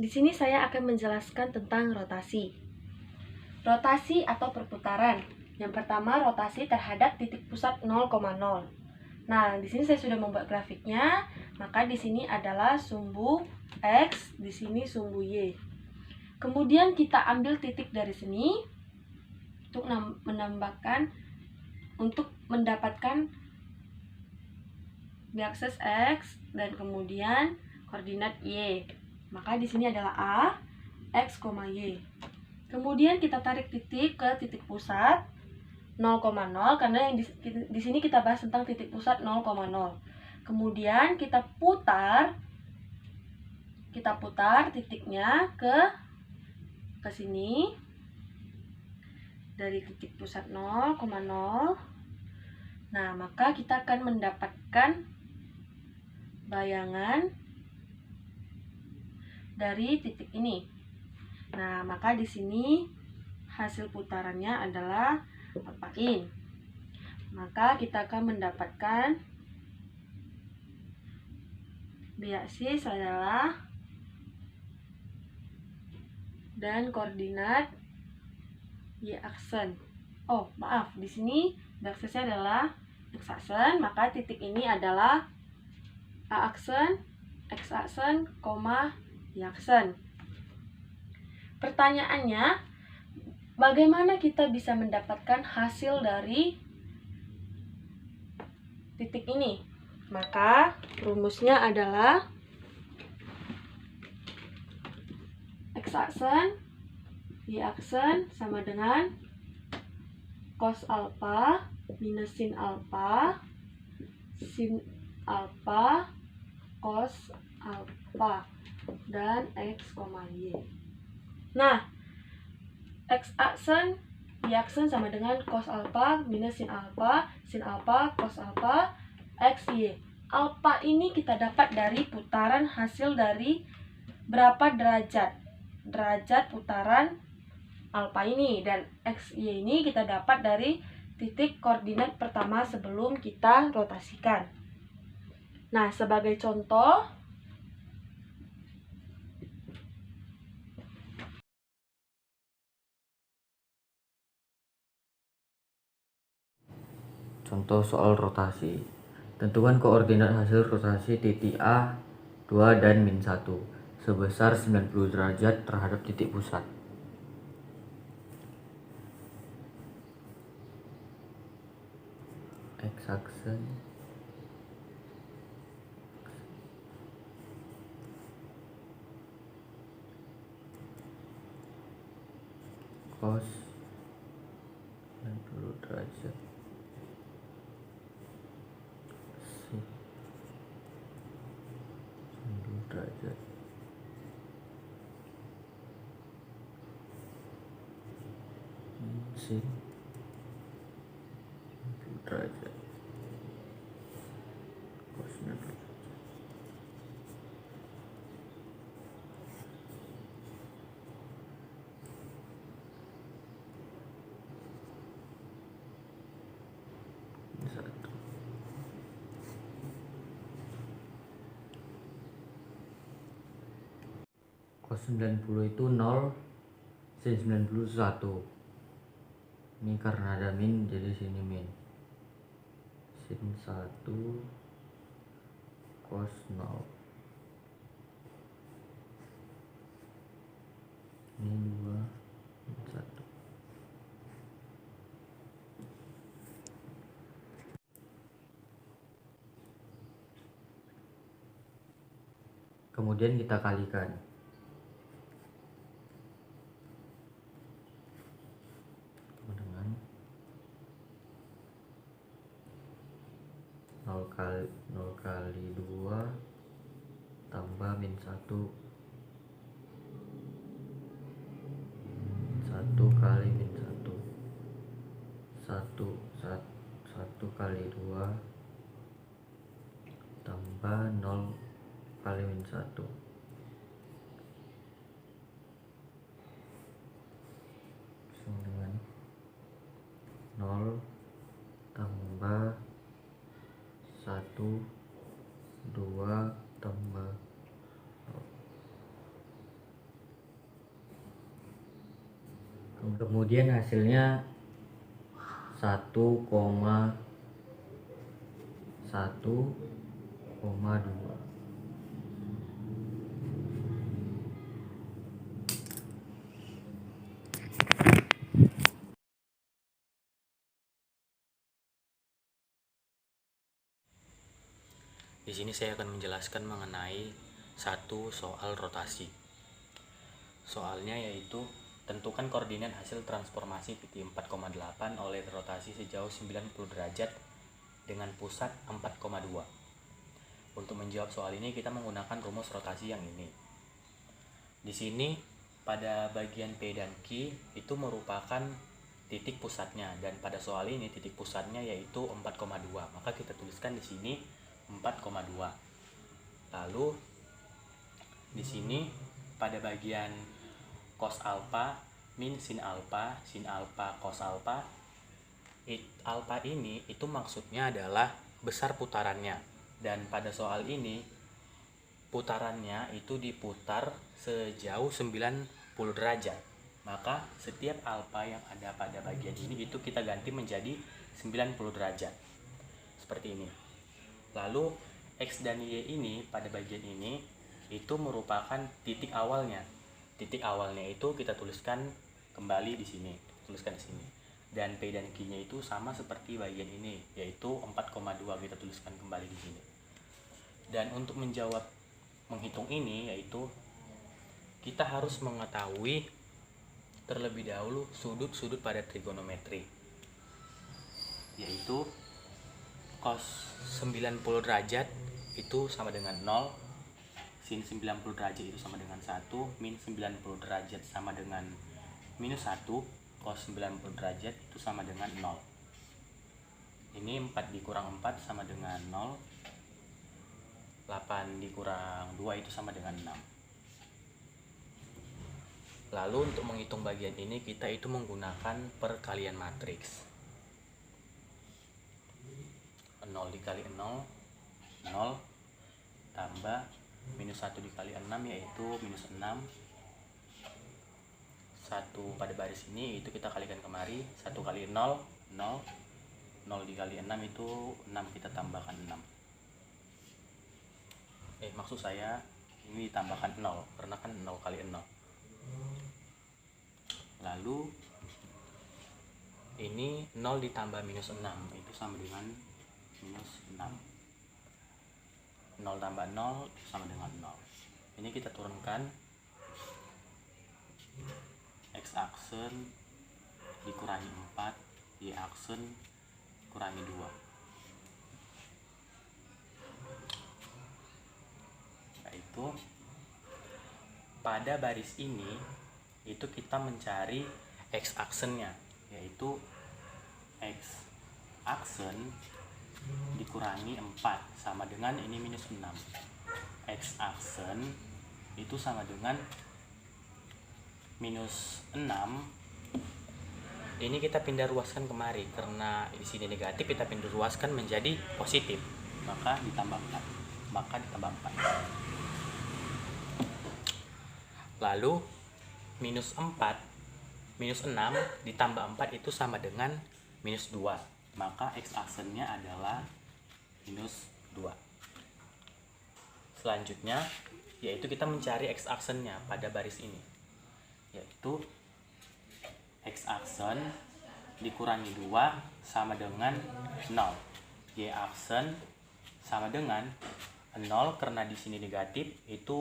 Di sini saya akan menjelaskan tentang rotasi. Rotasi atau perputaran. Yang pertama, rotasi terhadap titik pusat 0,0. Nah, di sini saya sudah membuat grafiknya. Maka di sini adalah sumbu X, di sini sumbu Y. Kemudian kita ambil titik dari sini untuk mendapatkan y-akses X dan kemudian koordinat Y. Maka di sini adalah A, X, Y. Kemudian kita tarik titik ke titik pusat 0,0 karena yang di sini kita bahas tentang titik pusat 0,0. Kemudian kita putar titiknya ke sini dari titik pusat 0,0. Nah, maka kita akan mendapatkan bayangan dari titik ini. Nah, maka di sini hasil putarannya adalah alpha-in. Maka kita akan mendapatkan y-aksis adalah dan koordinat y-aksen. Oh, maaf, di sini y-aksesnya adalah x-aksen, maka titik ini adalah a-aksen, x-aksen, y-aksen. Pertanyaannya, bagaimana kita bisa mendapatkan hasil dari titik ini? Maka rumusnya adalah x-aksen, y-aksen sama dengan cos alpha minus sin alpha, cos alpha, dan x, y. Nah, x-aksen, y-aksen sama dengan cos alpha minus sin alpha, cos alpha, x, y. Alpha ini kita dapat dari putaran hasil dari berapa derajat putaran alpha ini, dan x, y ini kita dapat dari titik koordinat pertama sebelum kita rotasikan. Nah, sebagai contoh, soal rotasi. Tentukan koordinat hasil rotasi titik A, 2 dan min 1 sebesar 90 derajat terhadap titik pusat. X-aksen, cos 90 derajat, sin 90 derajat, sin 90 derajat, cos 90 derajat. Cos 90 itu 0, sin 90 1. Ini karena ada min jadi sini min. Sin 1 cos 0. Ini 2 min 1. Kemudian kita kalikan. Dengan 0 kali 2 tambah min 1 kali min 1 1 kali 2 tambah 0 kali min 1 sama dengan 0 tambah 1 2 tambah 0. Kemudian hasilnya 1,1,2. Di sini saya akan menjelaskan mengenai satu soal rotasi. Soalnya yaitu tentukan koordinat hasil transformasi titik 4,8 oleh rotasi sejauh 90 derajat dengan pusat 4,2. Untuk menjawab soal ini kita menggunakan rumus rotasi yang ini. Di sini pada bagian P dan Q itu merupakan titik pusatnya, dan pada soal ini titik pusatnya yaitu 4,2. Maka kita tuliskan di sini 4,2. Lalu di sini pada bagian cos alfa min sin alfa cos alfa, alfa ini itu maksudnya adalah besar putarannya, dan pada soal ini putarannya itu diputar sejauh 90 derajat. Maka setiap alfa yang ada pada bagian ini itu kita ganti menjadi 90 derajat seperti ini. Lalu X dan Y ini pada bagian ini itu merupakan titik awalnya. Titik awalnya itu kita tuliskan kembali di sini, tuliskan di sini. Dan P dan Q-nya itu sama seperti bagian ini, yaitu 4,2 kita tuliskan kembali di sini. Dan untuk menjawab menghitung ini yaitu kita harus mengetahui terlebih dahulu sudut-sudut pada trigonometri, yaitu cos 90 derajat itu sama dengan 0, sin 90 derajat itu sama dengan 1, min 90 derajat sama dengan minus 1, cos 90 derajat itu sama dengan 0. Ini 4 dikurang 4 sama dengan 0, 8 dikurang 2 itu sama dengan 6. Lalu untuk menghitung bagian ini kita itu menggunakan perkalian matriks. 0 dikali 0, 0 tambah minus 1 dikali 6 yaitu minus 6. 1 pada baris ini itu kita kalikan kemari, 1 kali 0, 0. 0 dikali 6 itu 6, kita tambahkan 6. Maksud saya ini ditambahkan 0 karena kan 0 kali 0. Lalu ini 0 ditambah minus 6 itu sama dengan minus 6. 0 tambah 0 sama dengan 0. Ini kita turunkan, X aksen dikurangi 4, Y aksen kurangi 2. Yaitu pada baris ini itu kita mencari X aksennya, yaitu X aksen dikurangi 4 sama dengan ini minus 6. X aksen itu sama dengan minus 6. Ini kita pindah ruaskan kemari karena di sini negatif, kita pindah ruaskan menjadi positif. Maka ditambah 4. Lalu minus 6 ditambah 4 itu sama dengan minus 2. Maka X aksennya adalah minus 2. Selanjutnya yaitu kita mencari X aksennya pada baris ini, yaitu X aksen dikurangi 2 sama dengan 0. Y aksen sama dengan 0 karena di sini negatif, itu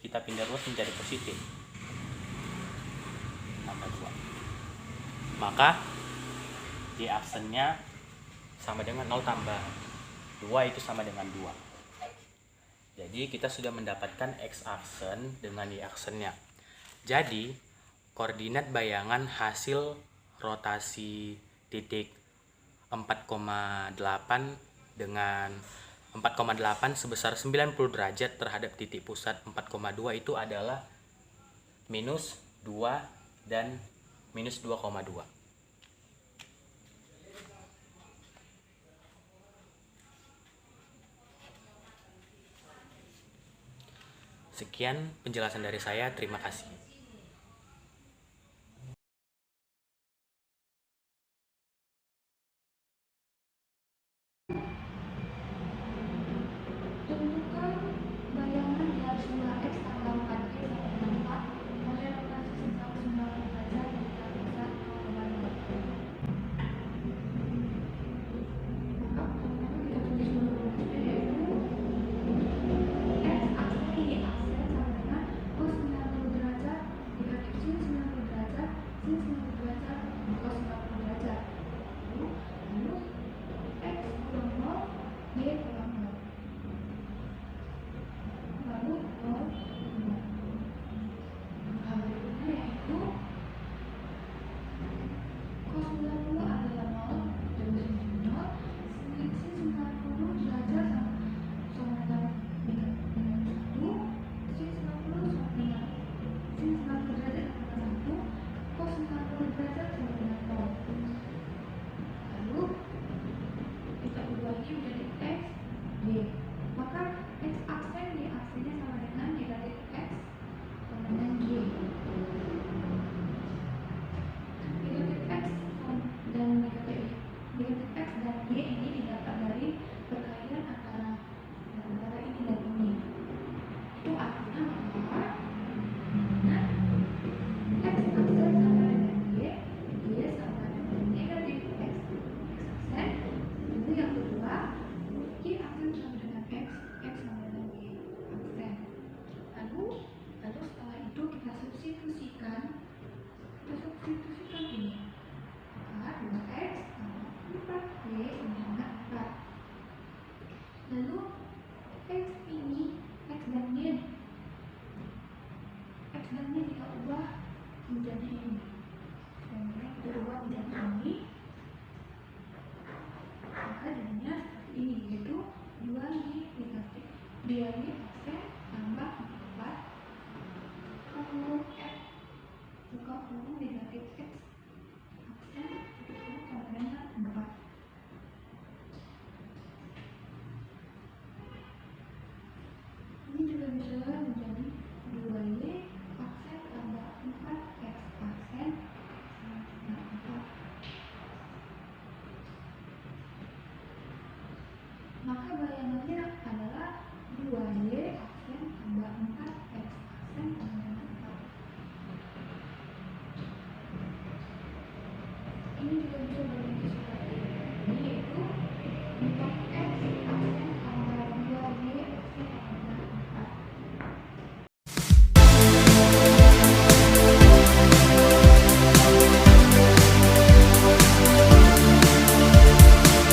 kita pindah ruas menjadi positif. Tambah 2. Maka Y aksennya sama dengan 0 tambah 2 itu sama dengan 2. Jadi kita sudah mendapatkan X aksen dengan Y aksennya. Jadi koordinat bayangan hasil rotasi titik 4,8 dengan 4,8 sebesar 90 derajat terhadap titik pusat 4,2 itu adalah minus 2 dan minus 2,2. Sekian penjelasan dari saya, terima kasih. 2Y aksen tambah 4 huruf F buka huruf negatif X aksen sama dengan 4. Ini juga bisa menjadi 2Y aksen tambah 4X aksen sama dengan 4. Maka bayangannya adalah 2Y aksen tambah 4X